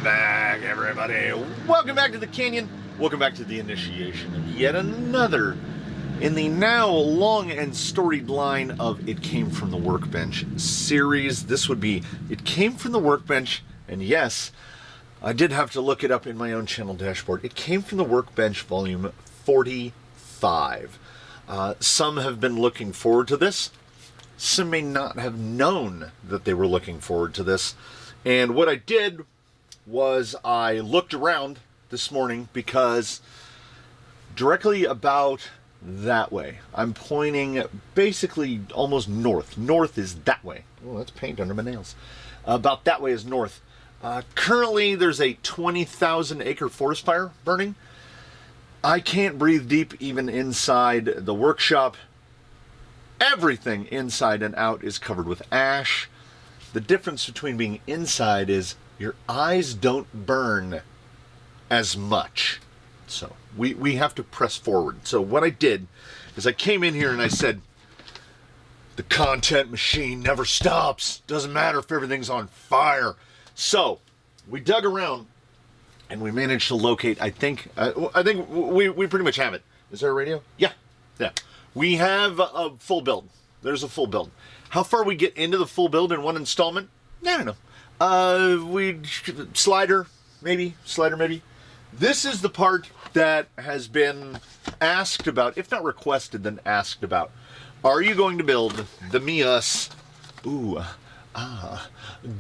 Welcome back, everybody. Welcome back to the Canyon. Welcome back to the initiation of yet another in the now long and storied line of It Came From the Workbench series. This would be It Came From the Workbench, and yes, I did have to look it up in my own channel dashboard. It Came From the Workbench, volume 45. Some have been looking forward to this. Some may not have known that they were looking forward to this. And what I did was I looked around this morning because directly about that way, I'm pointing basically almost north. North is that way. Oh, that's paint under my nails. About that way is north. Currently, there's a 20,000 acre forest fire burning. I can't breathe deep even inside the workshop. Everything inside and out is covered with ash. The difference between being inside is your eyes don't burn as much. So we have to press forward. So what I did is I came in here and I said, the content machine never stops. Doesn't matter if everything's on fire. So we dug around and we managed to locate, I think we pretty much have it. Is there a radio? Yeah. We have a full build. There's a full build. How far we get into the full build in one installment? I don't know. Slider maybe. This is the part that has been asked about, if not requested, then asked about. Are you going to build the Meus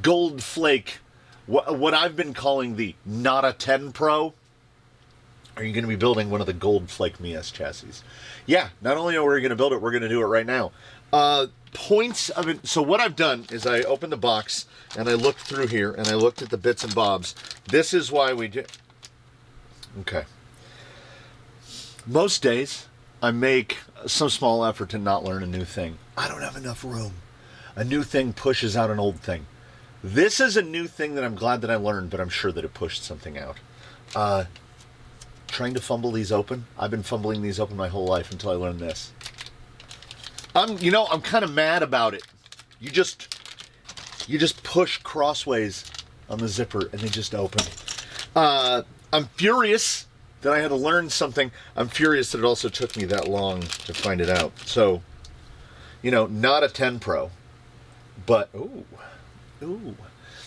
Gold Flake, what I've been calling the Not a 10 Pro? Are you going to be building one of the Gold Flake Meus chassis? Yeah, not only are we going to build it, we're going to do it right now. Points of it. So what I've done is I opened the box and I looked through here and I looked at the bits and bobs. This is why we did. Okay. Most days I make some small effort to not learn a new thing. I don't have enough room. A new thing pushes out an old thing. This is a new thing that I'm glad that I learned, but I'm sure that it pushed something out. Trying to fumble these open. I've been fumbling these open my whole life until I learned this. I'm kind of mad about it. You just push crossways on the zipper and they just open. I'm furious that I had to learn something. I'm furious that it also took me that long to find it out. So, not a 10 Pro, but ooh.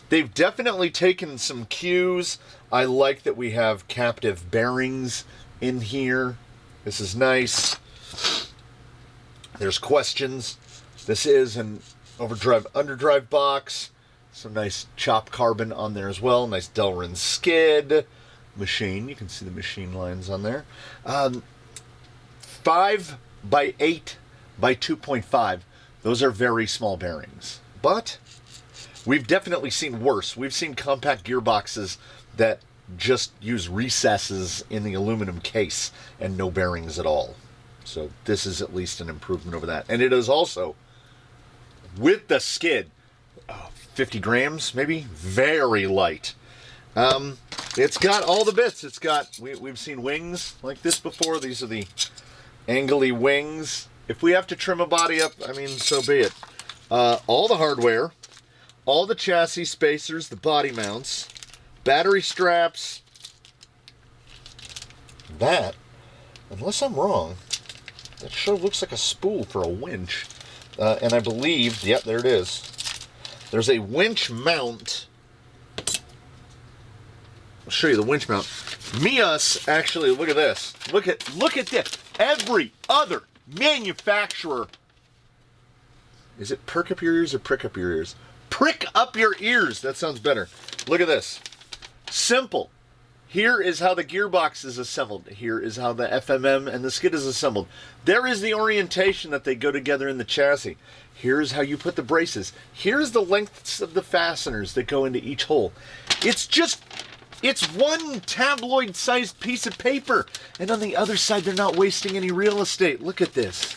They've definitely taken some cues. I like that we have captive bearings in here. This is nice. There's questions. This is an underdrive box. Some nice chopped carbon on there as well. Nice Delrin skid machine. You can see the machine lines on there. 5 by 8 by 2.5. Those are very small bearings. But we've definitely seen worse. We've seen compact gearboxes that just use recesses in the aluminum case and no bearings at all. So this is at least an improvement over that. And it is also, with the skid, 50 grams maybe, very light. It's got all the bits. It's got, we've seen wings like this before. These are the angly wings. If we have to trim a body up, so be it. All the hardware, all the chassis spacers, the body mounts, battery straps. That, unless I'm wrong, that sure looks like a spool for a winch. And I believe, yep, there it is. There's a winch mount. I'll show you the winch mount. Meus, actually, look at this. Look at this. Every other manufacturer. Is it perk up your ears or prick up your ears? Prick up your ears. That sounds better. Look at this. Simple. Here is how the gearbox is assembled. Here is how the FMM and the skid is assembled. There is the orientation that they go together in the chassis. Here's how you put the braces. Here's the lengths of the fasteners that go into each hole. It's one tabloid-sized piece of paper. And on the other side, they're not wasting any real estate. Look at this.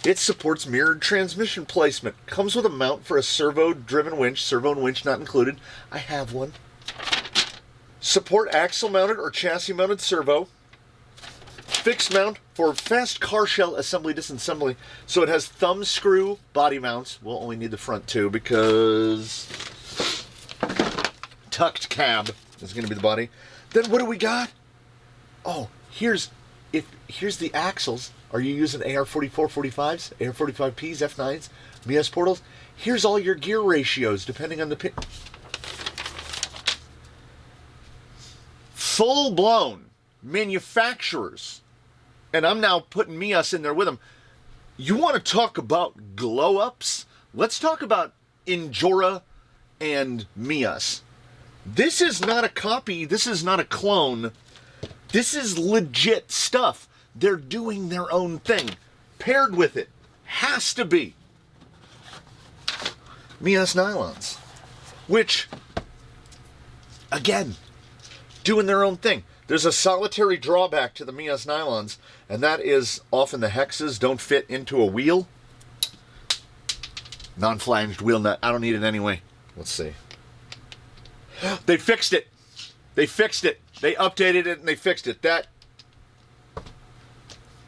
It supports mirrored transmission placement. Comes with a mount for a servo-driven winch. Servo and winch not included. I have one. Support axle-mounted or chassis-mounted servo. Fixed mount for fast car shell assembly disassembly. So it has thumb screw body mounts. We'll only need the front two because tucked cab. is going to be the body. Then what do we got? Oh, here's the axles. Are you using AR-44 45s, AR-45Ps, F9s, Meus portals? Here's all your gear ratios depending on the pin. Full-blown manufacturers. And I'm now putting Meus in there with them. You want to talk about glow-ups? Let's talk about Injora and Meus. This is not a copy. This is not a clone. This is legit stuff. They're doing their own thing. Paired with it has to be Meus nylons, which, again, doing their own thing. There's a solitary drawback to the Meus nylons, and that is often the hexes don't fit into a wheel. Non-flanged wheel nut. I don't need it anyway. Let's see. They fixed it. They fixed it. They updated it and they fixed it.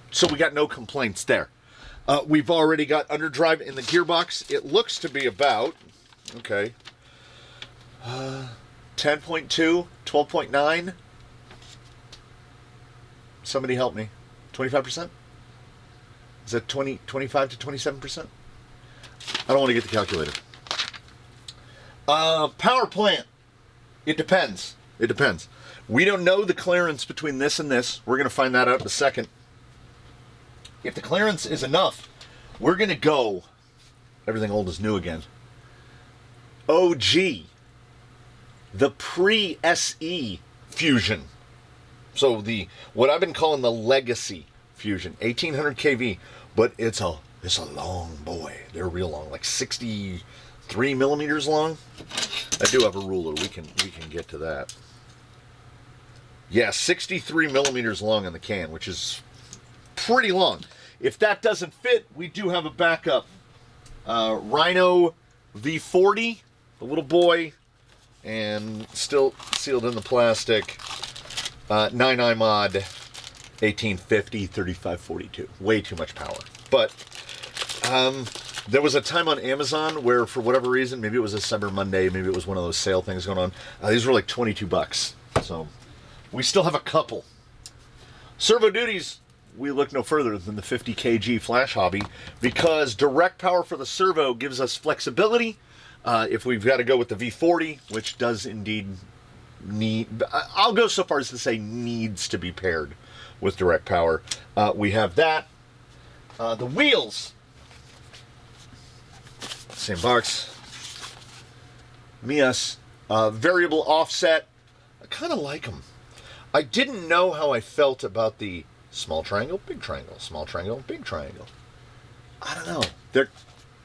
So we got no complaints there. We've already got underdrive in the gearbox. It looks to be about, okay, 10.2, 12.9. Somebody help me. 25%? Is that 25 to 27%? I don't want to get the calculator. Power plant. It depends. It depends. We don't know the clearance between this and this. We're going to find that out in a second. If the clearance is enough, we're going to go, everything old is new again, OG, the pre-SE Fusion. So what I've been calling the Legacy Fusion, 1800 kV, but it's a long boy. They're real long, like 63 millimeters long. I do have a ruler. We can get to that. Yeah, 63 millimeters long in the can, which is pretty long. If that doesn't fit, we do have a backup. Rhino V40, the little boy, and still sealed in the plastic. 9i mod 1850 3542. Way too much power. But there was a time on Amazon where, for whatever reason, maybe it was a Cyber Monday, maybe it was one of those sale things going on. These were like $22. So we still have a couple. Servo duties, we look no further than the 50 kg flash hobby, because direct power for the servo gives us flexibility. If we've got to go with the V40, which does indeed need, I'll go so far as to say needs to be paired with direct power. We have that. The wheels, same box. Meus, variable offset. I kind of like them. I didn't know how I felt about the small triangle, big triangle, small triangle, big triangle. I don't know. They're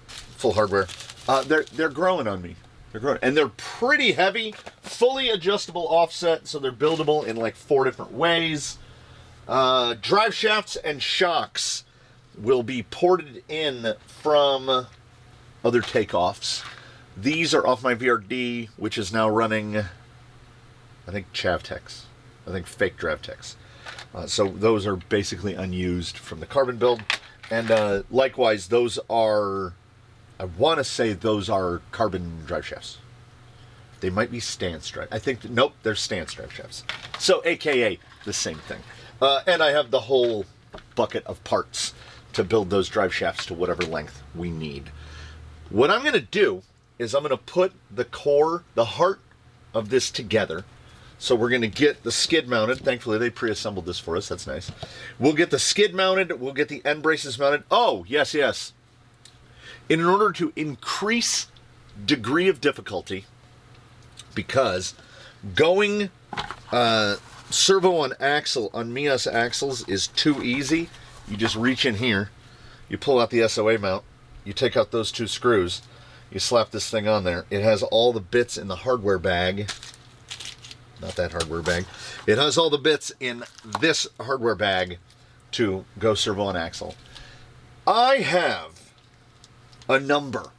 full hardware. They're growing on me. They're growing, and they're pretty heavy. Fully adjustable offset, so they're buildable in like 4 different ways. Drive shafts and shocks will be ported in from other takeoffs. These are off my VRD, which is now running, I think, Chavtex. I think fake Dravtex. So those are basically unused from the carbon build. And likewise, those are, I want to say those are carbon drive shafts. They might be stance drive. I think, nope, they're stance drive shafts. So AKA the same thing. And I have the whole bucket of parts to build those drive shafts to whatever length we need. What I'm going to do is I'm going to put the core, the heart of this together. So we're going to get the skid mounted. Thankfully, they pre-assembled this for us. That's nice. We'll get the skid mounted. We'll get the end braces mounted. Oh, yes, yes. In order to increase degree of difficulty, because going servo on axle on Meus axles is too easy. You just reach in here, you pull out the SOA mount, you take out those 2 screws, you slap this thing on there. It has all the bits in the hardware bag. Not that hardware bag. It has all the bits in this hardware bag to go servo on axle. I have a number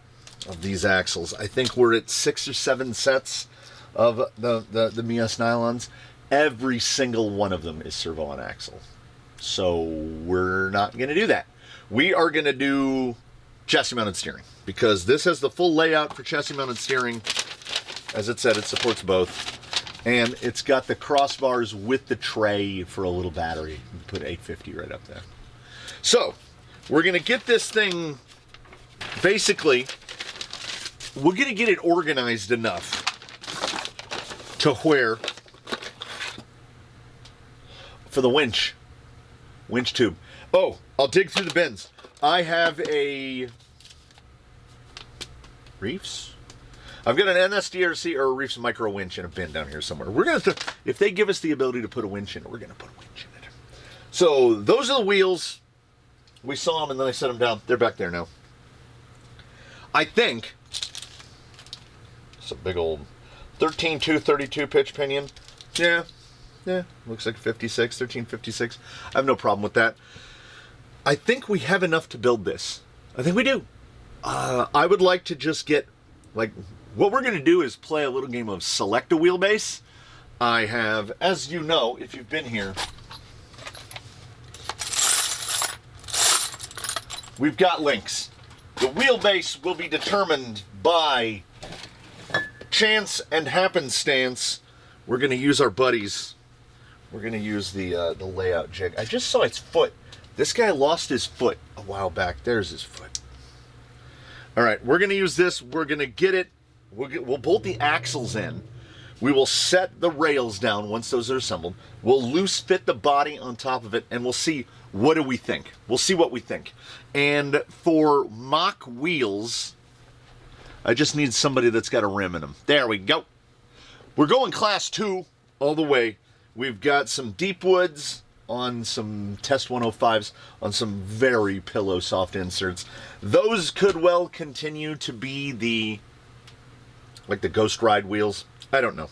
of these axles. I think we're at 6 or 7 sets of the Meus nylons. Every single one of them is servo on axle. So we're not going to do that. We are going to do chassis mounted steering, because this has the full layout for chassis mounted steering. As it said, it supports both. And it's got the crossbars with the tray for a little battery. You can put 850 right up there. So, we're going to get this thing, basically, we're going to get it organized enough to where, for the winch tube. Oh, I'll dig through the bins. I have a Reefs. I've got an NSDRC or a Reefs micro winch in a bin down here somewhere. We're going to, if they give us the ability to put a winch in it, we're going to put a winch in it. So those are the wheels. We saw them and then I set them down. They're back there now. I think it's a big old 13.232 pitch pinion. Yeah, looks like 1356. I have no problem with that. I think we have enough to build this. I think we do. I would like to just get, like, what we're going to do is play a little game of select a wheelbase. I have, as you know, if you've been here, we've got links. The wheelbase will be determined by chance and happenstance. We're going to use our buddies. We're going to use the layout jig. I just saw its foot. This guy lost his foot a while back. There's his foot. All right, we're going to use this. We're going to get it. We'll bolt the axles in. We will set the rails down once those are assembled. We'll loose fit the body on top of it, and we'll see what do we think. We'll see what we think. And for mock wheels, I just need somebody that's got a rim in them. There we go. We're going class 2 all the way. We've got some deep woods on some Test 105s on some very pillow soft inserts. Those could well continue to be the Ghost Ride wheels. I don't know.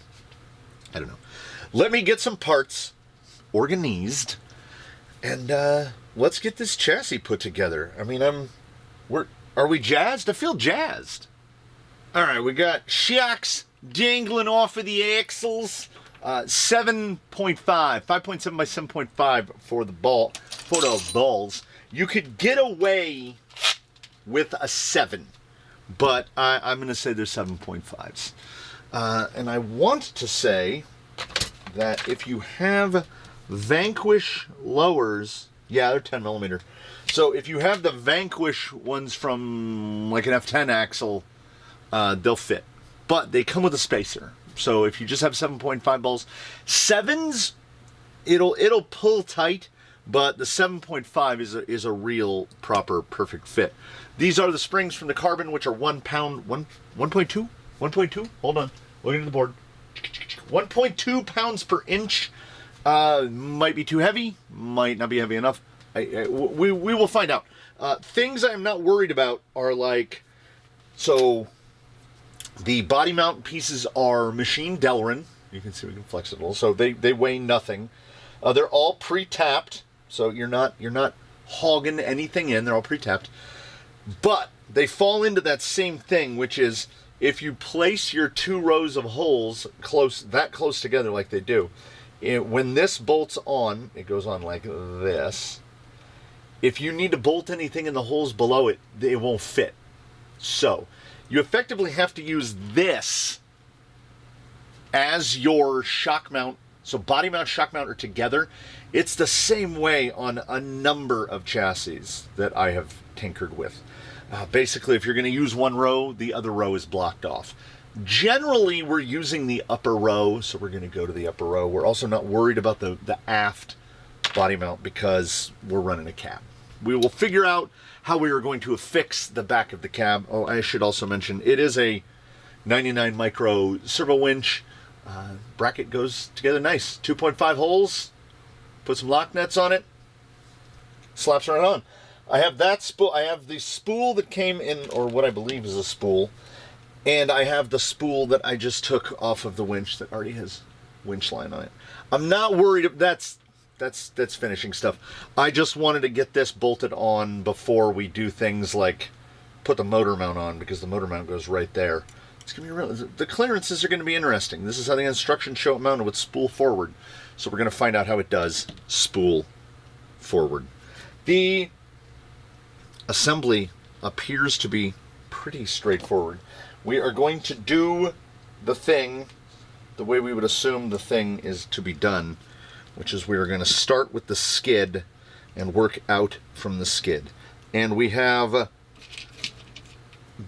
Let me get some parts organized and let's get this chassis put together. I mean, are we jazzed? I feel jazzed. All right, we got shocks dangling off of the axles. 7.5, 5.7 by 7.5 for the balls. You could get away with a 7, but I'm going to say they're 7.5s. And I want to say that if you have Vanquish lowers, yeah, they're 10 millimeter. So if you have the Vanquish ones from like an F10 axle, they'll fit. But they come with a spacer. So if you just have 7.5 balls, 7s, it'll pull tight, but the 7.5 is a real proper perfect fit. These are the springs from the Carbon, which are 1 pound, 1.2. Hold on, looking at the board. 1.2 pounds per inch. Might be too heavy, might not be heavy enough. We will find out. Things I'm not worried about are like, so the body mount pieces are machine Delrin. You can see we can flex it a little. So they weigh nothing. They're all pre-tapped, so you're not hogging anything in. They're all pre-tapped. But they fall into that same thing, which is if you place your 2 rows of holes close together like they do, when this bolts on, it goes on like this. If you need to bolt anything in the holes below it, it won't fit. So you effectively have to use this as your shock mount. So body mount, shock mount are together. It's the same way on a number of chassis that I have tinkered with. Basically, if you're going to use one row, the other row is blocked off. Generally, we're using the upper row, so we're going to go to the upper row. We're also not worried about the aft body mount because we're running a cab. We will figure out how we are going to affix the back of the cab. Oh, I should also mention, it is a 99 micro servo winch. Bracket goes together nice. 2.5 holes. Put some lock nuts on it. Slaps right on. I have that spool. I have the spool that came in, or what I believe is a spool, and I have the spool that I just took off of the winch that already has winch line on it. I'm not worried. That's finishing stuff. I just wanted to get this bolted on before we do things like put the motor mount on, because the motor mount goes right there. It's gonna be real. The clearances are going to be interesting. This is how the instructions show it mounted with spool forward. So we're going to find out how it does spool forward. The assembly appears to be pretty straightforward. We are going to do the the way we would assume the thing is to be done, which is we're going to start with the skid and work out from the skid. And we have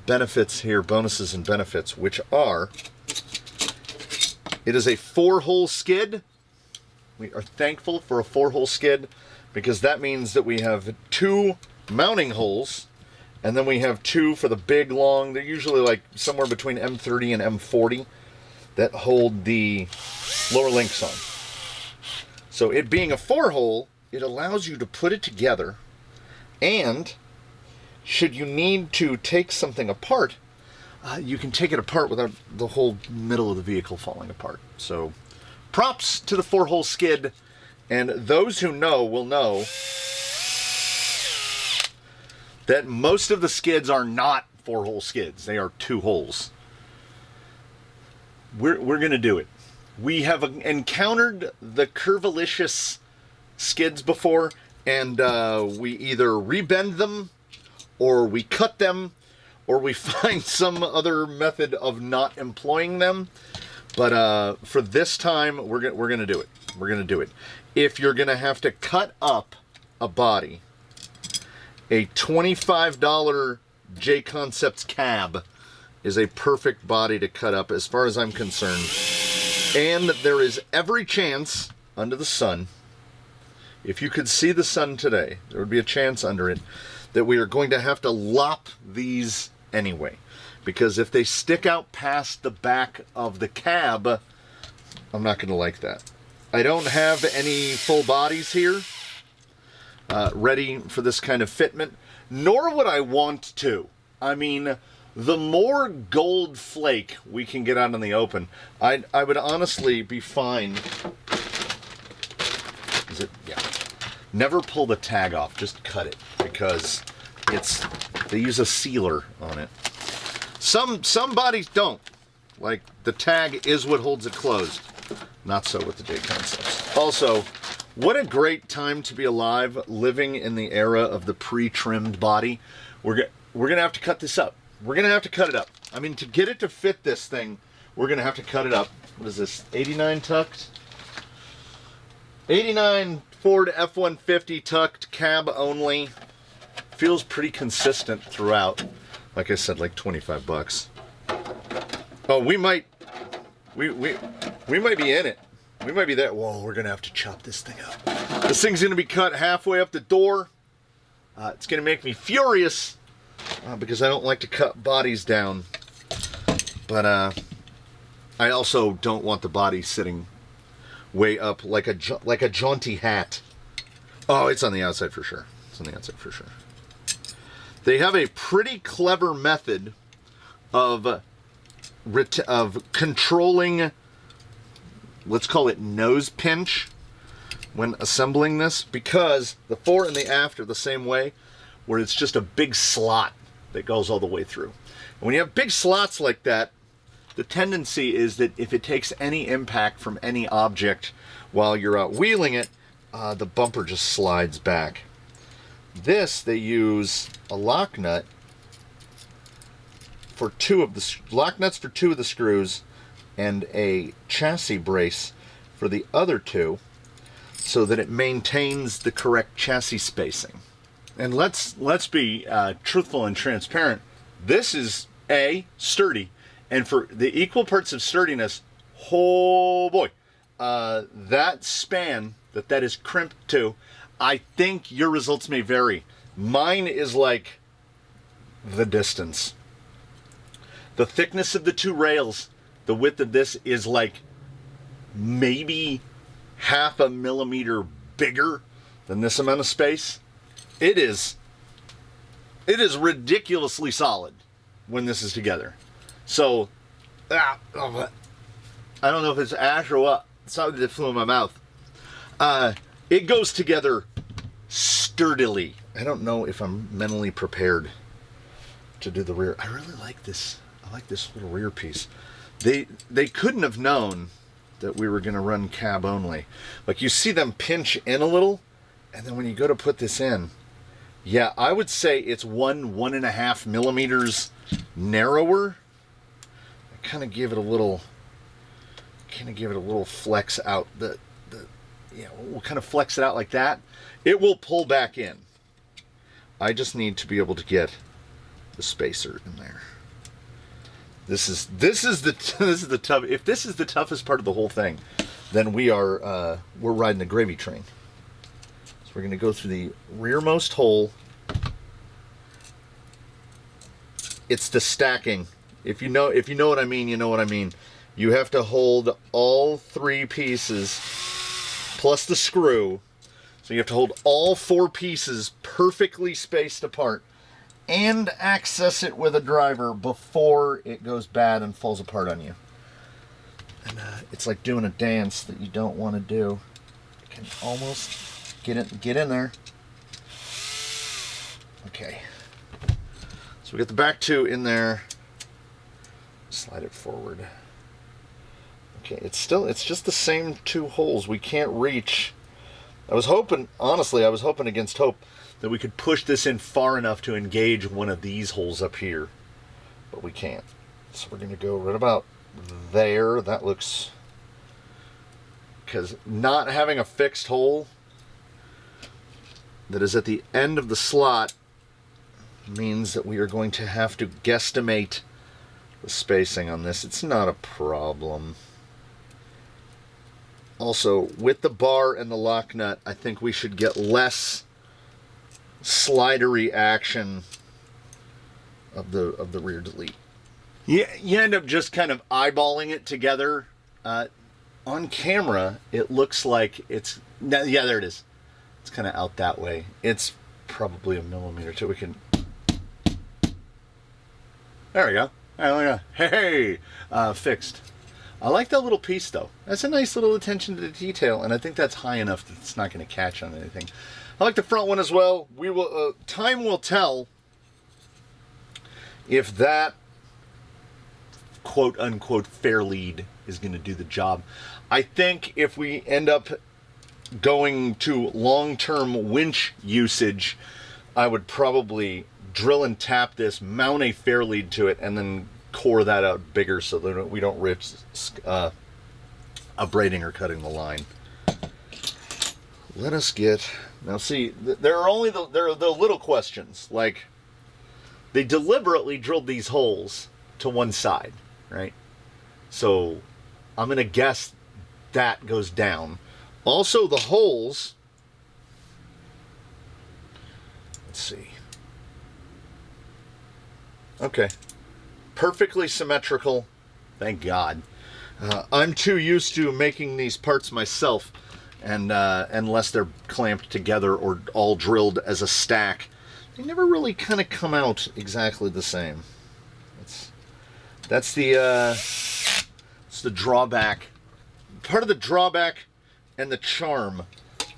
benefits here, bonuses and benefits, which are, it is a 4-hole skid. We are thankful for a 4-hole skid because that means that we have 2 mounting holes, and then we have 2 for the big long, they're usually like somewhere between M30 and M40, that hold the lower links on. So it being a 4-hole, it allows you to put it together, and should you need to take something apart, you can take it apart without the whole middle of the vehicle falling apart. So props to the 4-hole skid, and those who know will know that most of the skids are not 4-hole skids. They are 2 holes. We're going to do it. We have encountered the curvilicious skids before, and we either rebend them, or we cut them, or we find some other method of not employing them. But for this time, we're gonna do it. We're gonna do it. If you're gonna have to cut up a body, a $25 J Concepts cab is a perfect body to cut up, as far as I'm concerned. And there is every chance under the sun, if you could see the sun today, there would be a chance under it that we are going to have to lop these anyway. Because if they stick out past the back of the cab, I'm not going to like that. I don't have any full bodies here ready for this kind of fitment, nor would I want to. I mean, the more gold flake we can get out in the open, I would honestly be fine. Is it? Yeah. Never pull the tag off, just cut it, because they use a sealer on it. Some bodies don't. Like, the tag is what holds it closed. Not so with the J Concepts. Also, what a great time to be alive, living in the era of the pre-trimmed body. We're gonna have to cut this up. We're gonna have to cut it up. I mean, to get it to fit this thing, we're gonna have to cut it up. What is this? 89 tucked? 89 Ford F-150 tucked, cab only. Feels pretty consistent throughout. Like I said, like 25 bucks. Oh, we might be in it. We might be there. Whoa, we're gonna have to chop this thing up. This thing's gonna be cut halfway up the door. It's gonna make me furious because I don't like to cut bodies down. But I also don't want the body sitting way up like a jaunty hat. Oh, it's on the outside for sure. It's on the outside for sure. They have a pretty clever method of controlling, let's call it nose pinch, when assembling this, because the fore and the aft are the same way, where it's just a big slot that goes all the way through. And when you have big slots like that, the tendency is that if it takes any impact from any object while you're out wheeling it, the bumper just slides back. This, they use a lock nut for 2 of the lock nuts for 2 of the screws, and a chassis brace for the other 2, so that it maintains the correct chassis spacing. And let's be truthful and transparent. This is sturdy, and for the equal parts of sturdiness, oh boy, that span that is crimped to, I think your results may vary. Mine is like the distance. The thickness of the 2 rails, the width of this is like maybe half a millimeter bigger than this amount of space. It is ridiculously solid when this is together. So, I don't know if it's ash or what. Something that flew in my mouth. It goes together sturdily. I don't know if I'm mentally prepared to do the rear. I really like this. I like this little rear piece. They couldn't have known that we were going to run cab only. Like, you see them pinch in a little, and then when you go to put this in, yeah, I would say it's 1.5 millimeters narrower. I kind of gave it a little kind of give it a little flex out. We'll kind of flex it out like that. It will pull back in. I just need to be able to get the spacer in there. This is the tough. If this is the toughest part of the whole thing, then we're riding the gravy train. So we're going to go through the rearmost hole. It's the stacking. If you know what I mean, you know what I mean. You have to hold all 3 pieces plus the screw. So you have to hold all 4 pieces perfectly spaced apart and access it with a driver before it goes bad and falls apart on you. And it's like doing a dance that you don't want to do. You can almost get in there. Okay. So we got the back 2 in there. Slide it forward. Okay, it's just the same 2 holes. We can't reach. I was hoping against hope that we could push this in far enough to engage one of these holes up here, but we can't. So we're going to go right about there. That looks, because not having a fixed hole that is at the end of the slot means that we are going to have to guesstimate the spacing on this. It's not a problem. Also, with the bar and the lock nut, I think we should get less slidery action of the rear delete. You end up just kind of eyeballing it together. On camera, it looks like it's... Yeah, there it is. It's kind of out that way. It's probably a millimeter too. We can... There we go. Hey! Fixed. I like that little piece, though. That's a nice little attention to the detail, and I think that's high enough that it's not going to catch on anything. I like the front one as well. We will. Time will tell if that quote-unquote fair lead is going to do the job. I think if we end up going to long-term winch usage, I would probably drill and tap this, mount a fair lead to it, and then core that out bigger so that we don't risk abrading or cutting the line. Let us get... Now see, there are the little questions, like they deliberately drilled these holes to one side, right? So I'm going to guess that goes down. Also, the holes, let's see. Okay. Perfectly symmetrical. Thank God. I'm too used to making these parts myself, and unless they're clamped together or all drilled as a stack, they never really kind of come out exactly the same. That's the drawback. Part of the drawback and the charm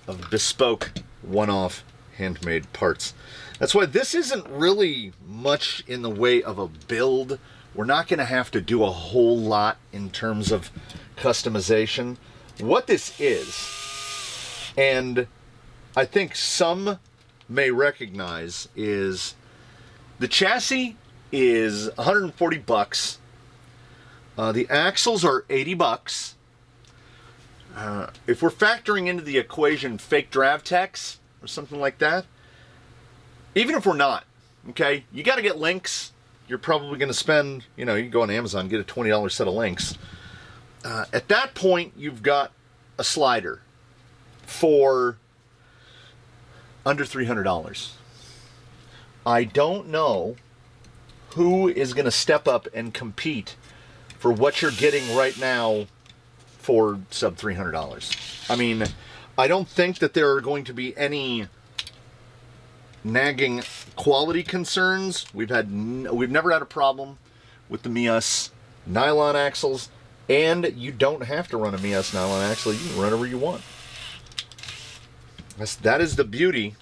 of bespoke, one-off, handmade parts. That's why this isn't really much in the way of a build. We're not going to have to do a whole lot in terms of customization. What this is, and I think some may recognize, is the chassis is $140. The axles are $80. If we're factoring into the equation fake Dravtex or something like that, even if we're not, okay, you got to get links. You're probably going to spend, you can go on Amazon, get a $20 set of links. At that point, you've got a slider for under $300. I don't know who is going to step up and compete for what you're getting right now for sub $300. I mean, I don't think that there are going to be any nagging quality concerns. We've never had a problem with the Meus nylon axles, and you don't have to run a Meus nylon axle. You can run whatever you want. That is the beauty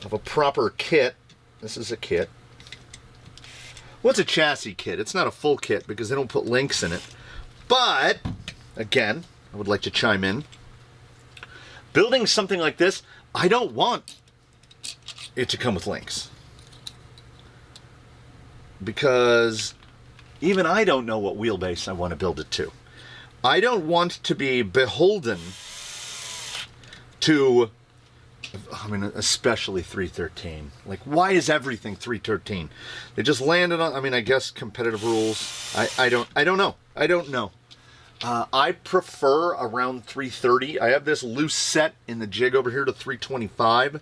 of a proper kit. This is a kit. Well, it's a chassis kit. It's not a full kit because they don't put links in it. But again, I would like to chime in. Building something like this, I don't want it to come with links, because even I don't know what wheelbase I want to build it to. I don't want to be beholden to, I mean, especially 313. Like, why is everything 313? They just landed on, I mean, I guess competitive rules. I don't know. I prefer around 330. I have this loose set in the jig over here to 325.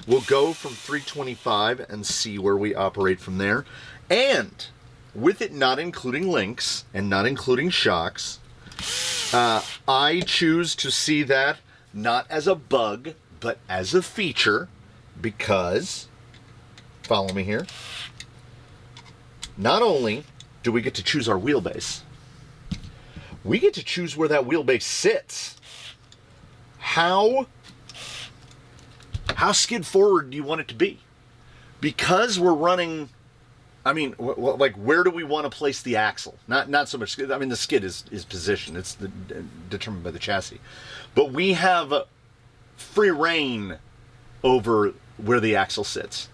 We'll go from 325 and see where we operate from there. And with it not including links and not including shocks, I choose to see that not as a bug, but as a feature, because, follow me here, not only do we get to choose our wheelbase, we get to choose where that wheelbase sits. How skid forward do you want it to be? Because we're running, I mean, like, where do we want to place the axle? Not so much, I mean, the skid is position. It's determined by the chassis. But we have free reign over where the axle sits.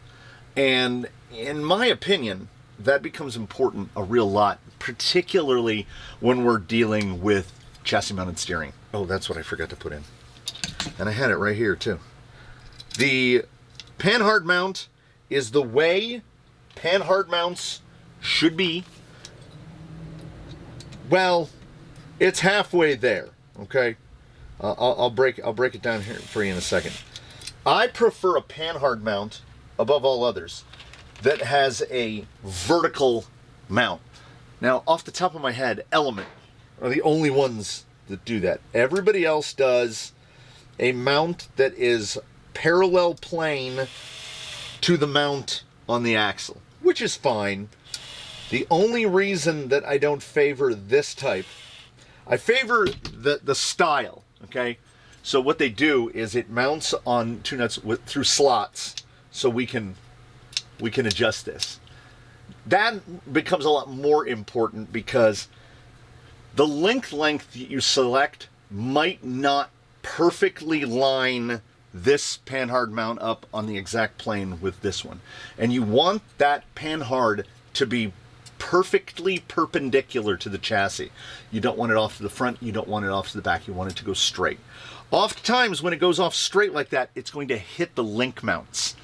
And in my opinion, that becomes important a real lot, particularly when we're dealing with chassis mounted steering. Oh, that's what I forgot to put in. And I had it right here too. The panhard mount is the way panhard mounts should be. Well, it's halfway there, okay? I'll break it down here for you in a second. I prefer a panhard mount above all others that has a vertical mount. Now, off the top of my head, Element are the only ones that do that. Everybody else does a mount that is parallel plane to the mount on the axle, which is fine. The only reason that I don't favor this type, I favor the style, okay? So what they do is it mounts on two nuts through slots, so we can adjust this. That becomes a lot more important because the length that you select might not perfectly line this panhard mount up on the exact plane with this one. And you want that panhard to be perfectly perpendicular to the chassis. You don't want it off to the front, you don't want it off to the back, you want it to go straight. Oftentimes when it goes off straight like that, it's going to hit the link mounts,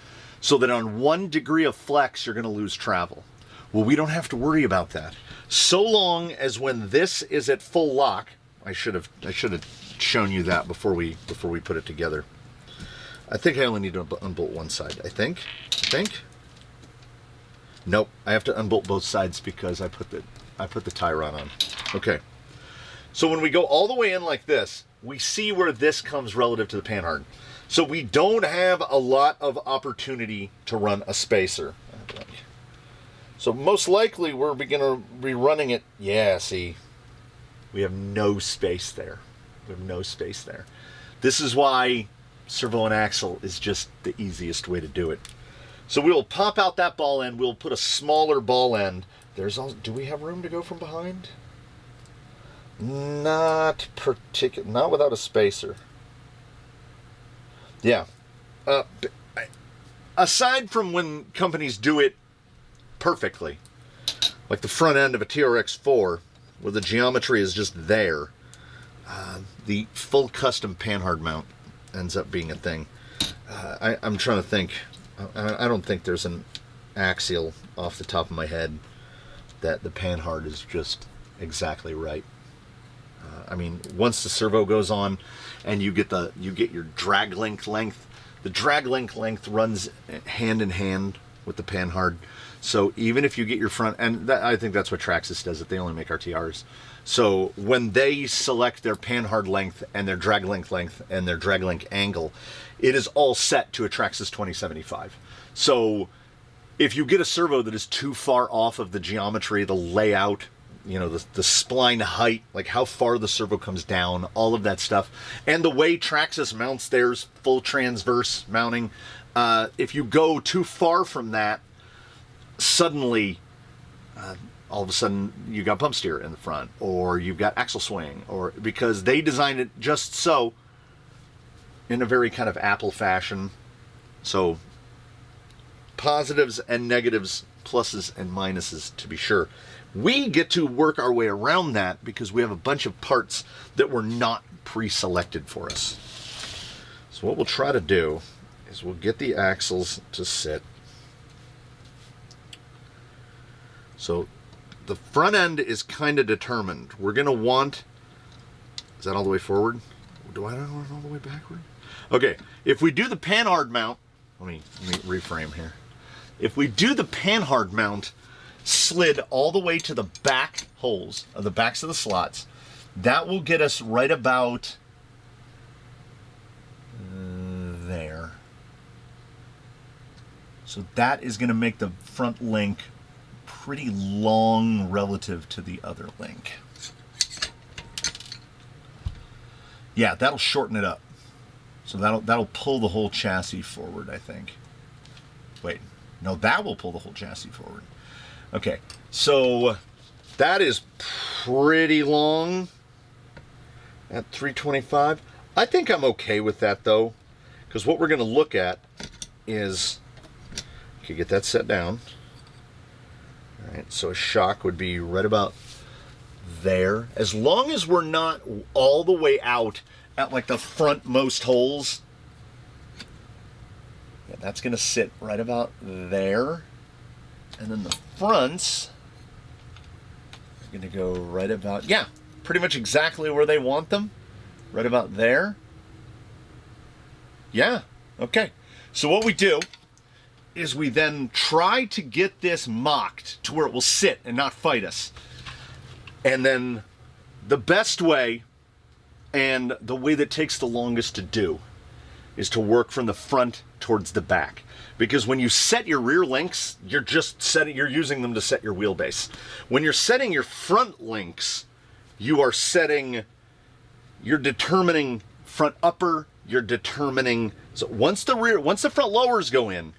so that on 1 degree of flex, you're going to lose travel. Well, we don't have to worry about that. So long as when this is at full lock, I should have shown you that before we put it together. I think I only need to unbolt one side, I think. Nope, I have to unbolt both sides because I put the tie rod on. Okay. So when we go all the way in like this, we see where this comes relative to the panhard. So we don't have a lot of opportunity to run a spacer. So most likely we're going to be running it. Yeah, see, we have no space there. This is why servo and axle is just the easiest way to do it. So we'll pop out that ball end. We'll put a smaller ball end. Do we have room to go from behind? Not without a spacer. Yeah. Aside from when companies do it perfectly, like the front end of a TRX4, where the geometry is just there, the full custom panhard mount ends up being a thing. I'm trying to think. I don't think there's an axial off the top of my head that the panhard is just exactly right. I mean, once the servo goes on and you get your drag link length, the drag link length runs hand in hand with the panhard. So even if you get your front, and I think that's what Traxxas does, that they only make RTRs. So when they select their panhard length and their drag link length and their drag link angle, it is all set to a Traxxas 2075. So if you get a servo that is too far off of the geometry, the layout, you know, the spline height, like how far the servo comes down, all of that stuff, and the way Traxxas mounts theirs, full transverse mounting, if you go too far from that, suddenly all of a sudden you got bump steer in the front, or you've got axle swing, or because they designed it just so, in a very kind of Apple fashion. So positives and negatives, pluses and minuses, to be sure. We get to work our way around that because we have a bunch of parts that were not pre-selected for us. So what we'll try to do is we'll get the axles to sit. So the front end is kind of determined. We're going to want, is that all the way forward? Do I want it all the way backward? Okay, if we do the panhard mount, let me reframe here. If we do the panhard mount slid all the way to the back holes of the backs of the slots, that will get us right about there. So that is going to make the front link pretty long relative to the other link. Yeah, that'll shorten it up. So that'll pull the whole chassis forward, I think. Wait, no, that will pull the whole chassis forward. Okay, so that is pretty long at 325. I think I'm okay with that though, because what we're going to look at is, okay, get that set down. All right, so a shock would be right about there. As long as we're not all the way out at like the frontmost holes, yeah, that's going to sit right about there. And then the fronts are going to go right about, yeah, pretty much exactly where they want them. Right about there. Yeah, okay. So what we do is we then try to get this mocked to where it will sit and not fight us. And then the best way, and the way that takes the longest to do, is to work from the front towards the back. Because when you set your rear links, you're using them to set your wheelbase. When you're setting your front links, you're determining front upper, you're determining, so once the front lowers go in,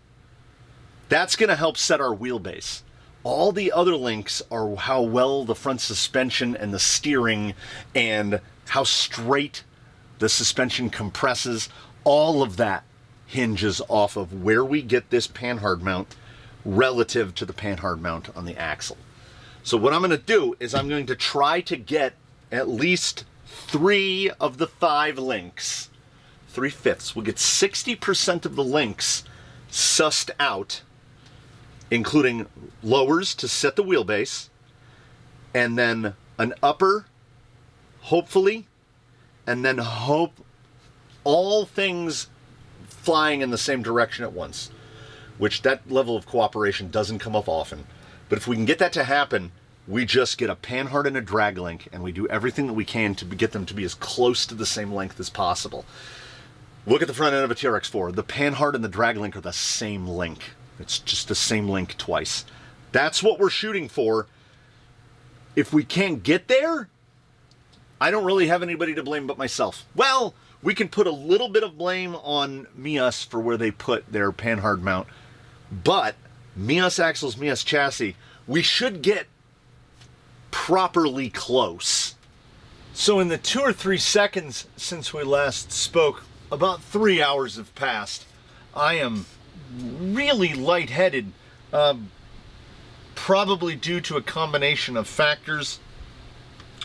that's gonna help set our wheelbase. All the other links are how well the front suspension and the steering and how straight the suspension compresses. All of that hinges off of where we get this panhard mount relative to the panhard mount on the axle. So what I'm going to do is I'm going to try to get at least 3 of the 5 links, 3/5. We'll get 60% of the links sussed out, including lowers to set the wheelbase, and then an upper, hopefully, and then all things flying in the same direction at once, which that level of cooperation doesn't come up often. But if we can get that to happen, we just get a panhard and a drag link, and we do everything that we can to get them to be as close to the same length as possible. Look at the front end of a TRX4. The panhard and the drag link are the same link. It's just the same link twice. That's what we're shooting for. If we can't get there, I don't really have anybody to blame but myself. Well, we can put a little bit of blame on Meus for where they put their panhard mount, but Meus axles, Meus chassis, we should get properly close. So in the 2 or 3 seconds since we last spoke, about 3 hours have passed. I am really lightheaded, probably due to a combination of factors.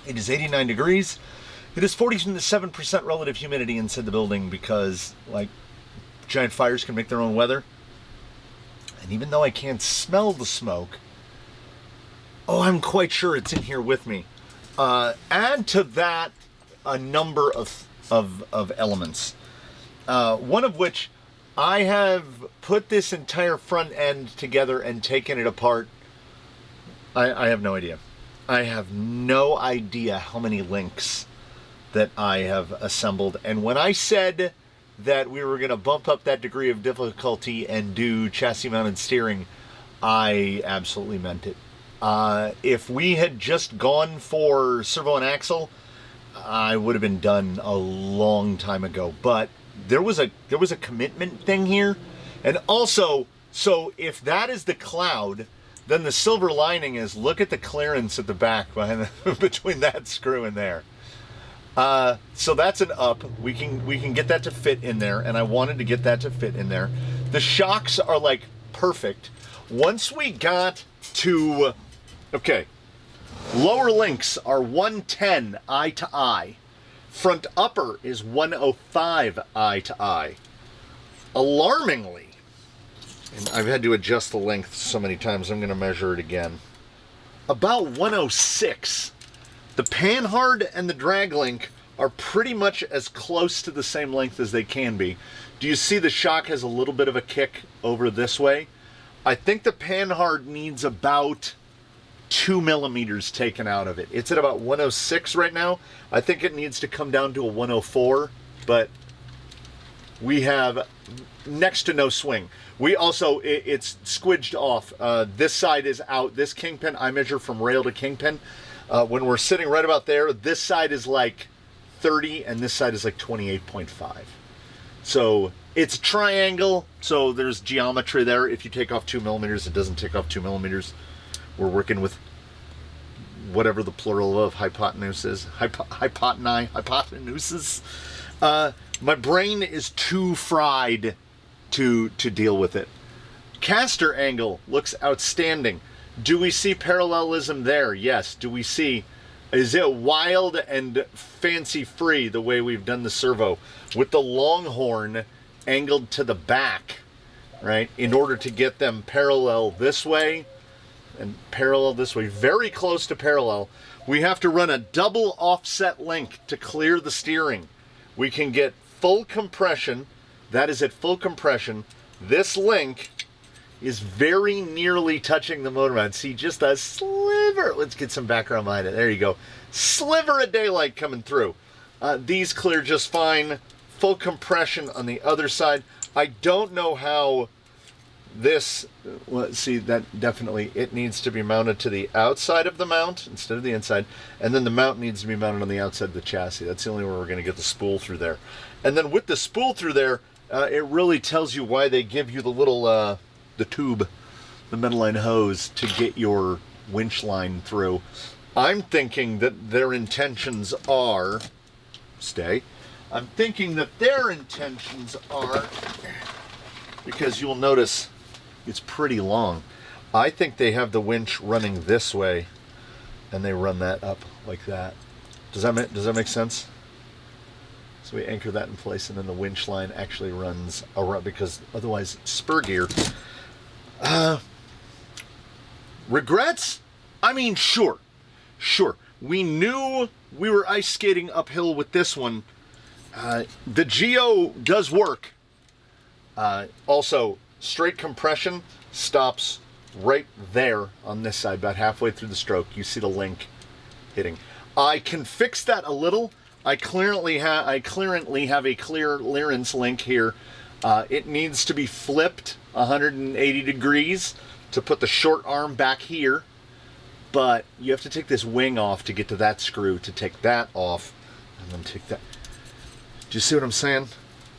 It is 89 degrees. It is 47% relative humidity inside the building because, like, giant fires can make their own weather. And even though I can't smell the smoke, oh, I'm quite sure it's in here with me. Add to that a number of elements. One of which, I have put this entire front end together and taken it apart. I have no idea. I have no idea how many links that I have assembled. And when I said that we were going to bump up that degree of difficulty and do chassis mounted steering, I absolutely meant it. If we had just gone for servo and axle, I would have been done a long time ago. But there was a commitment thing here. And also, so if that is the cloud, then the silver lining is, look at the clearance at the back behind between that screw and there. So that's an up. We can get that to fit in there, and I wanted to get that to fit in there. The shocks are like perfect. Once we got to, okay, Lower links are 110 eye to eye. Front upper is 105 eye to eye. Alarmingly, and I've had to adjust the length so many times, I'm going to measure it again. About 106. The panhard and the drag link are pretty much as close to the same length as they can be. Do you see the shock has a little bit of a kick over this way? I think the panhard needs about 2 millimeters taken out of it. It's at about 106 right now. I think it needs to come down to a 104, but we have next to no swing. We also, it's squidged off. This side is out. This kingpin, I measure from rail to kingpin. When we're sitting right about there, this side is like 30 and this side is like 28.5. So it's a triangle, so there's geometry there. If you take off 2 millimeters, it doesn't take off 2 millimeters. We're working with whatever the plural of hypotenuse is. Hypotenuses. My brain is too fried to deal with it. Caster angle looks outstanding. Do we see parallelism there? Yes. Do we see, is it wild and fancy free the way we've done the servo with the longhorn angled to the back, right? In order to get them parallel this way and parallel this way, very close to parallel. We have to run a double offset link to clear the steering. We can get full compression. That is at full compression. This link is very nearly touching the motor mount. See, just a sliver. Let's get some background behind it. There you go. Sliver of daylight coming through. These clear just fine. Full compression on the other side. I don't know how this, well, see, that definitely, it needs to be mounted to the outside of the mount instead of the inside. And then the mount needs to be mounted on the outside of the chassis. That's the only way we're going to get the spool through there. And then with the spool through there, it really tells you why they give you the little, the tube, the metal line hose to get your winch line through. I'm thinking that their intentions are, I'm thinking that their intentions are, because you'll notice it's pretty long. I think they have the winch running this way and they run that up like that. Does that make sense? So we anchor that in place and then the winch line actually runs around, because otherwise spur gear. Regrets? I mean, sure. We knew we were ice skating uphill with this one. The Geo does work. Also, straight compression stops right there on this side, about halfway through the stroke. You see the link hitting. I can fix that a little. I clearly have a clearance link here. It needs to be flipped 180 degrees to put the short arm back here, but you have to take this wing off to get to that screw, to take that off, and then take that. Do you see what I'm saying?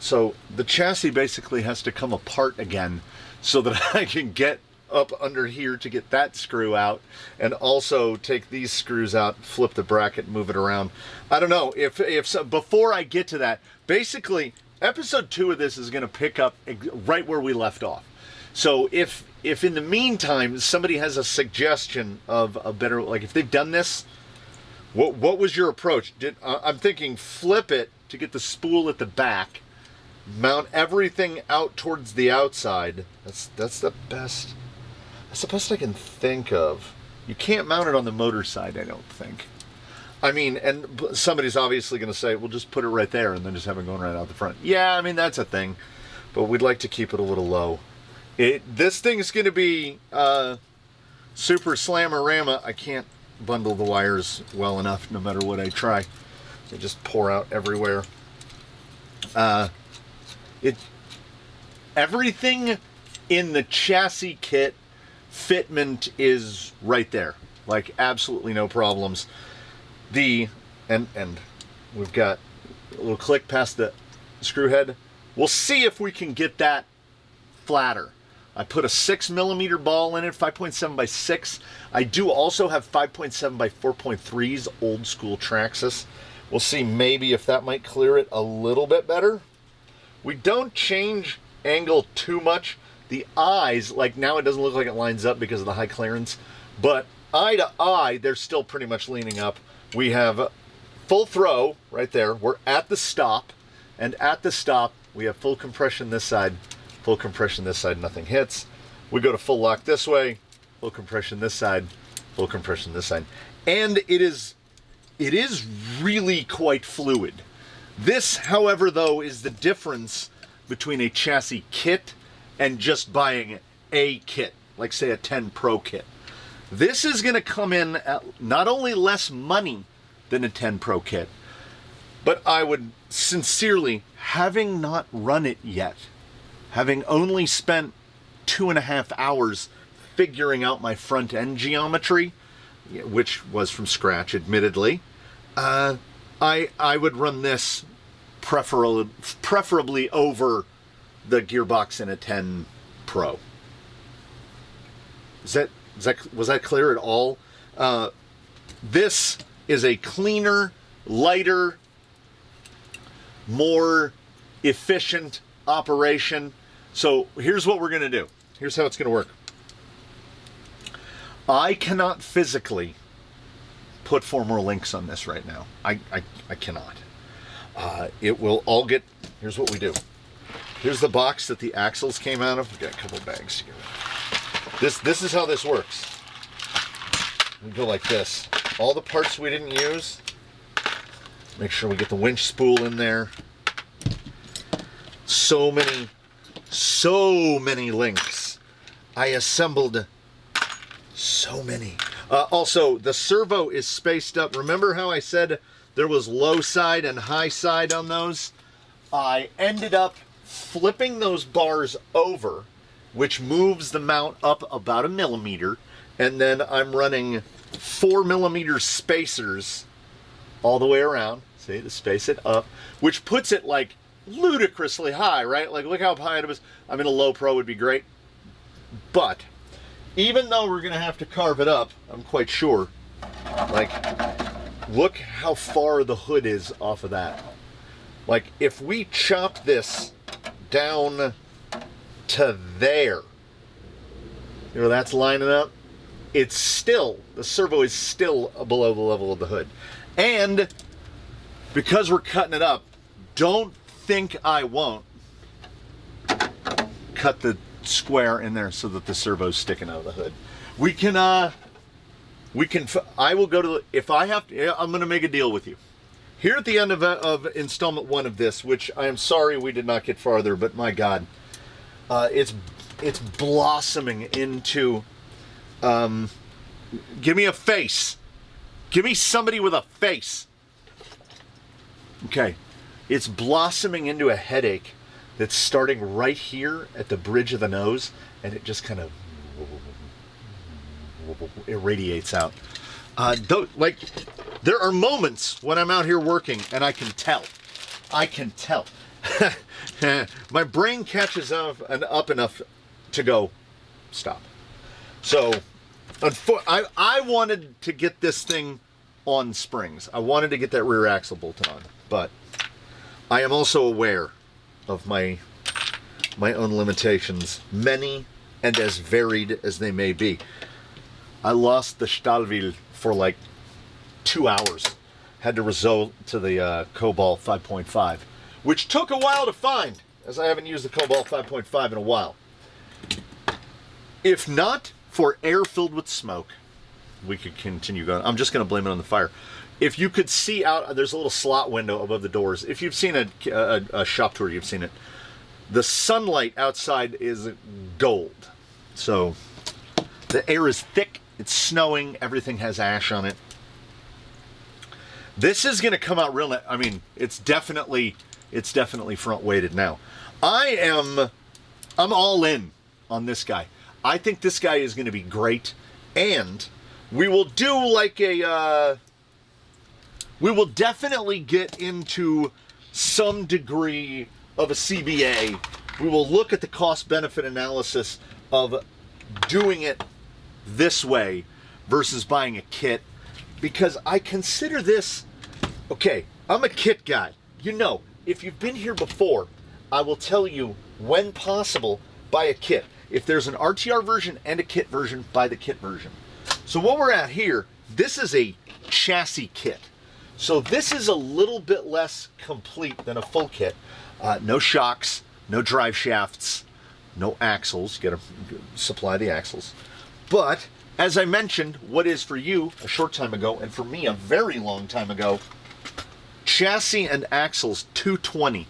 So the chassis basically has to come apart again so that I can get up under here to get that screw out, and also take these screws out, flip the bracket, move it around. I don't know if so, before I get to that, basically episode 2 of this is going to pick up right where we left off. So if in the meantime somebody has a suggestion of a better, like if they've done this, what was your approach? I'm thinking flip it to get the spool at the back, mount everything out towards the outside. That's the best. That's the best I can think of. You can't mount it on the motor side, I don't think. I mean, and somebody's obviously going to say, well, just put it right there and then just have it going right out the front. Yeah, I mean, that's a thing. But we'd like to keep it a little low. This thing's going to be super slamorama. I can't bundle the wires well enough no matter what I try. They just pour out everywhere. Everything in the chassis kit fitment is right there, like absolutely no problems. And we've got a little click past the screw head. We'll see if we can get that flatter. I put a 6mm ball in it, 5.7 by 6. I do also have 5.7 by 4.3s, old school Traxxas. We'll see maybe if that might clear it a little bit better. We don't change angle too much. The eyes, like now it doesn't look like it lines up because of the high clearance, but eye to eye, they're still pretty much leaning up. We have full throw right there. We're at the stop, and at the stop, we have full compression this side, full compression this side, nothing hits. We go to full lock this way, full compression this side, full compression this side. And it is really quite fluid. This, however, though, is the difference between a chassis kit and just buying a kit, like say a 10 Pro kit. This is going to come in at not only less money than a 10 Pro kit, but I would sincerely, having not run it yet, having only spent 2.5 hours figuring out my front end geometry, which was from scratch, admittedly, I would run this preferably over the gearbox in a 10 Pro. Was that clear at all? This is a cleaner, lighter, more efficient operation. So here's what we're going to do. Here's how it's going to work. I cannot physically put 4 more links on this right now. I cannot. It will all get... Here's what we do. Here's the box that the axles came out of. We've got a couple bags here. This is how this works. We go like this. All the parts we didn't use, make sure we get the winch spool in there. So many links. I assembled so many. Also, the servo is spaced up. Remember how I said there was low side and high side on those? I ended up flipping those bars over, which moves the mount up about 1 millimeter, and then I'm running 4 millimeter spacers all the way around, see, to space it up, which puts it like ludicrously high, right? Like, look how high it was. I mean, a low Pro would be great, but even though we're gonna have to carve it up, I'm quite sure, like, look how far the hood is off of that. Like, if we chop this down to there, you know, that's lining up, it's still, the servo is still below the level of the hood. And because we're cutting it up, don't think I won't cut the square in there so that the servo's sticking out of the hood. I will go to, if I have to, I'm going to make a deal with you. Here at the end of installment 1 of this, which I am sorry we did not get farther, but my God, it's blossoming into, give me a face. Give me somebody with a face. Okay. It's blossoming into a headache that's starting right here at the bridge of the nose, and it just kind of irradiates out. Like, there are moments when I'm out here working and I can tell. My brain catches up enough to go, stop. So, I wanted to get this thing on springs. I wanted to get that rear axle bolted on, but I am also aware of my own limitations, many and as varied as they may be. I lost the Stahlwheel for like 2 hours. Had to resort to the Cobalt 5.5, which took a while to find, as I haven't used the Cobalt 5.5 in a while. If not for air filled with smoke, we could continue going. I'm just going to blame it on the fire. If you could see out, there's a little slot window above the doors. If you've seen a shop tour, you've seen it. The sunlight outside is gold. So the air is thick. It's snowing. Everything has ash on it. This is going to come out real. I mean, it's definitely front weighted now. I'm all in on this guy. I think this guy is going to be great, and we will do like a. We will definitely get into some degree of a CBA. We will look at the cost-benefit analysis of doing it this way versus buying a kit, because I consider this, okay, I'm a kit guy. You know, if you've been here before, I will tell you, when possible, buy a kit. If there's an RTR version and a kit version, buy the kit version. So what we're at here, this is a chassis kit. So this is a little bit less complete than a full kit. No shocks, no drive shafts, no axles. You gotta supply the axles. But as I mentioned, what is for you a short time ago, and for me a very long time ago, chassis and axles 220.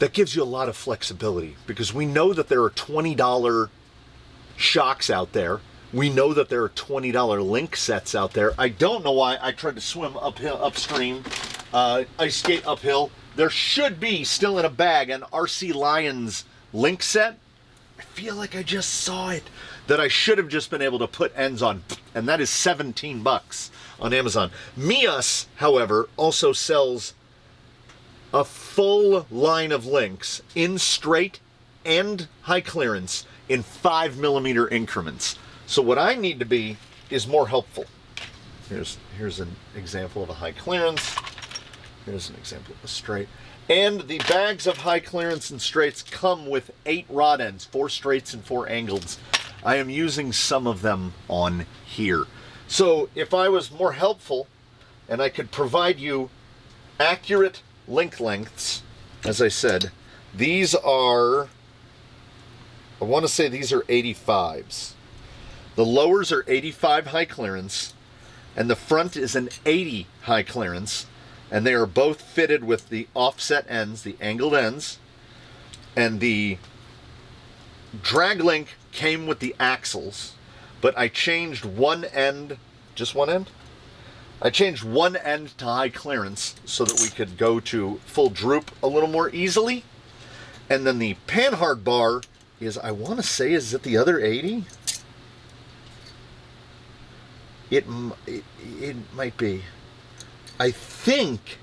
That gives you a lot of flexibility, because we know that there are $20 shocks out there. We know that there are $20 link sets out there. I don't know why I tried to swim upstream, ice skate uphill. There should be still in a bag an RC Lions link set. I feel like I just saw it, that I should have just been able to put ends on, and that is 17 bucks on Amazon. Meus, however, also sells a full line of links in straight and high clearance in 5mm increments. So what I need to be is more helpful. Here's an example of a high clearance. Here's an example of a straight. And the bags of high clearance and straights come with 8 rod ends, 4 straights and 4 angles. I am using some of them on here. So if I was more helpful and I could provide you accurate link lengths, as I said, these are, I want to say these are 85s. The lowers are 85 high clearance, and the front is an 80 high clearance, and they are both fitted with the offset ends, the angled ends, and the drag link came with the axles, but I changed one end, just one end? I changed one end to high clearance so that we could go to full droop a little more easily. And then the panhard bar is, I want to say, is it the other 80? It might be. I think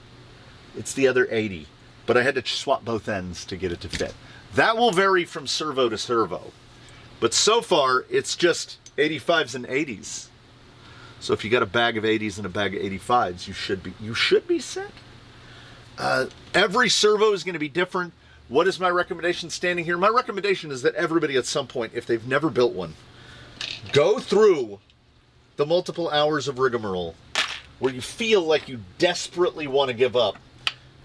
it's the other 80, but I had to swap both ends to get it to fit. That will vary from servo to servo, but so far it's just 85s and 80s. So if you got a bag of 80s and a bag of 85s, you should be set. Every servo is going to be different. What is my recommendation standing here? My recommendation is that everybody at some point, if they've never built one, go through the multiple hours of rigmarole where you feel like you desperately want to give up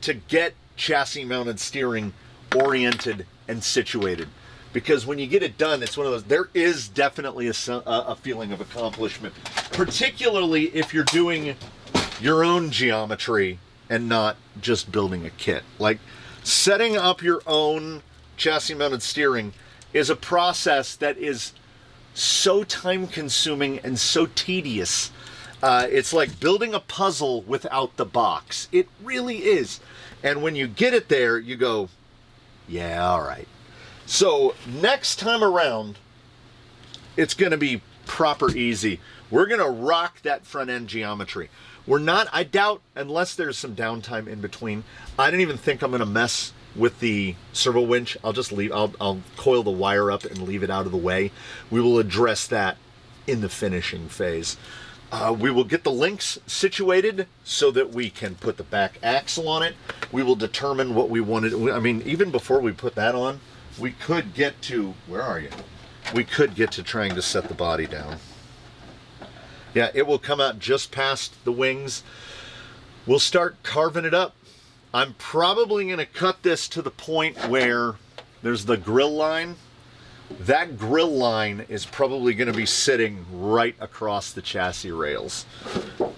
to get chassis mounted steering oriented and situated. Because when you get it done, it's one of those, there is definitely a feeling of accomplishment, particularly if you're doing your own geometry and not just building a kit. Like, setting up your own chassis mounted steering is a process that is so time consuming and so tedious. It's like building a puzzle without the box. It really is. And when you get it there, you go, yeah, all right. So next time around, it's going to be proper easy. We're going to rock that front end geometry. We're not, I doubt, unless there's some downtime in between, I don't even think I'm going to mess with the servo winch. I'll just leave, I'll coil the wire up and leave it out of the way. We will address that in the finishing phase. We will get the links situated so that we can put the back axle on it. We will determine what we wanted. I mean, even before we put that on, we could get to, where are you? We could get to trying to set the body down. Yeah, it will come out just past the wings. We'll start carving it up. I'm probably going to cut this to the point where there's the grill line. That grill line is probably going to be sitting right across the chassis rails.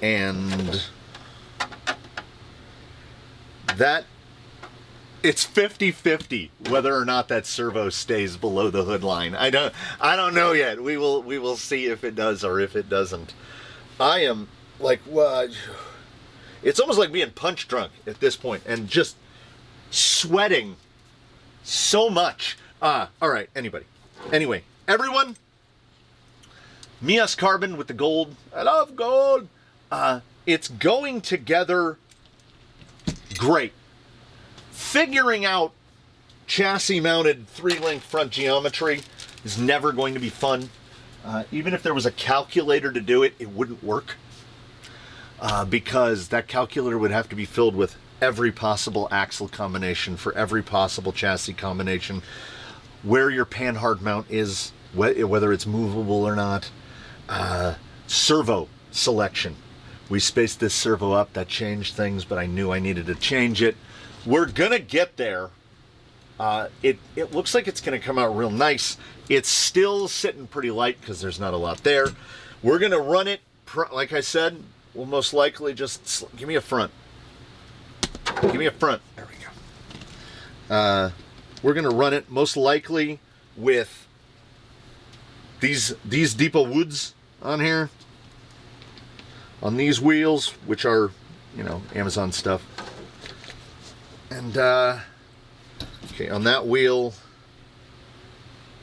And that, it's 50-50 whether or not that servo stays below the hood line. I don't know yet. We will see if it does or if it doesn't. I am like, well, it's almost like being punch drunk at this point and just sweating so much. All right, anyway, everyone, Meus carbon with the gold. I love gold. It's going together great. Figuring out chassis mounted 3-link front geometry is never going to be fun. Even if there was a calculator to do it, it wouldn't work. Because that calculator would have to be filled with every possible axle combination for every possible chassis combination, where your panhard mount is, whether it's movable or not. servo selection. We spaced this servo up. That changed things, but I knew I needed to change it. We're gonna get there. It looks like it's gonna come out real nice. It's still sitting pretty light because there's not a lot there. We're gonna run it, like I said, we'll most likely just, give me a front. Give me a front. There we go. We're gonna run it most likely with these Depot Woods on here, on these wheels, which are, you know, Amazon stuff. And okay, on that wheel,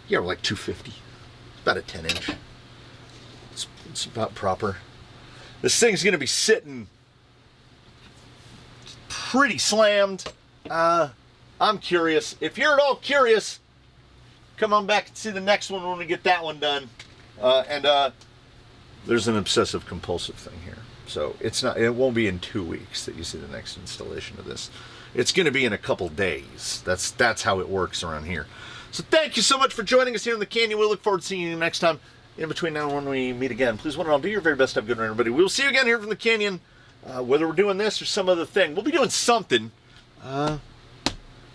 yeah, we're like 250. It's about a 10-inch. It's about proper. This thing's gonna be sitting pretty slammed. I'm curious. If you're at all curious, come on back and see the next one when we get that one done. There's an obsessive compulsive thing here. So it won't be in 2 weeks that you see the next installation of this. It's going to be in a couple days. That's how it works around here. So thank you so much for joining us here in the Canyon. We look forward to seeing you next time. In between now and when we meet again, please one and all, do your very best to have a good one, everybody. We will see you again here from the Canyon. Whether we're doing this or some other thing, we'll be doing something. And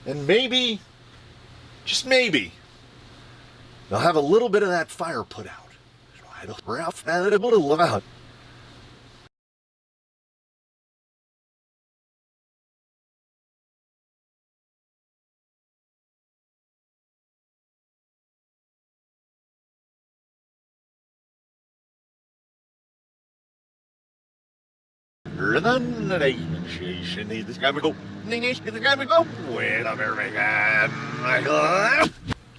maybe, just maybe, they'll have a little bit of that fire put out. Out. This guy would go, wait a minute,